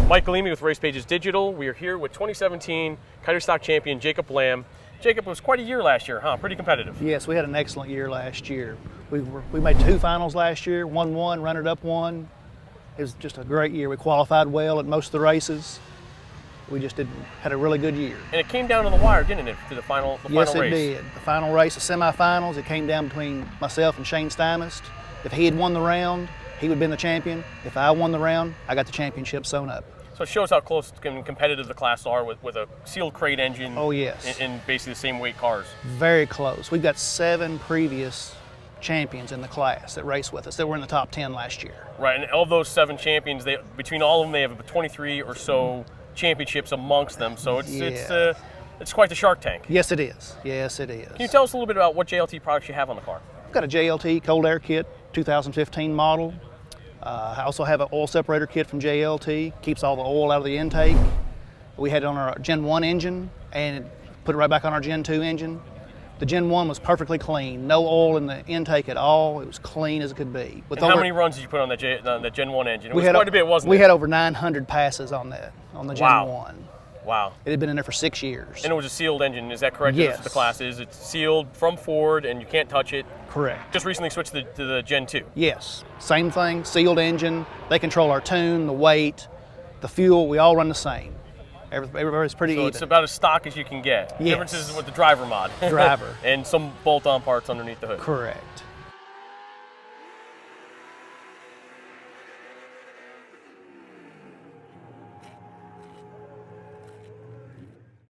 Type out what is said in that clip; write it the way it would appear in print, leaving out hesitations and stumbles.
Mike Galimi with Race Pages Digital. We are here with 2017 Coyote Stock Champion Jacob Lamb. Jacob, it was quite a year last year, huh? Pretty competitive. Yes, we had an excellent year last year. We made 2 finals last year, won 1, runner-up 1. It was just a great year. We qualified well at most of the races. We just had a really good year. And it came down to the wire, didn't it, to the final race? Yes, it did. The final race, the semifinals, it came down between myself and Shane Steinist. If he had won the round, he would have been the champion. If I won the round, I got the championship sewn up. So it shows how close and competitive the class are with a sealed crate engine. Oh, yes. In basically the same weight cars. Very close. We've got 7 previous champions in the class that race with us that were in the top 10 last year. Right, and of those 7 champions, between all of them, they have 23 or so championships amongst them. So it's quite the Shark Tank. Yes, it is. Yes, it is. Can you tell us a little bit about what JLT products you have on the car? I've got a JLT cold air kit, 2015 model. I also have an oil separator kit from JLT, keeps all the oil out of the intake. We had it on our Gen 1 engine and put it right back on our Gen 2 engine. The Gen 1 was perfectly clean, no oil in the intake at all. It was clean as it could be. And how many runs did you put on the Gen 1 engine? It was quite a bit, wasn't it? We had over 900 passes on the Gen 1. Wow. It had been in there for 6 years. And it was a sealed engine, is that correct? Yes. That's what the class is. It's sealed from Ford and you can't touch it. Correct. Just recently switched to the Gen 2. Yes, same thing, sealed engine. They control our tune, the weight, the fuel, we all run the same. Everybody's pretty even. So it's about as stock as you can get. Yes. The difference is with the driver mod. Driver. And some bolt-on parts underneath the hood. Correct.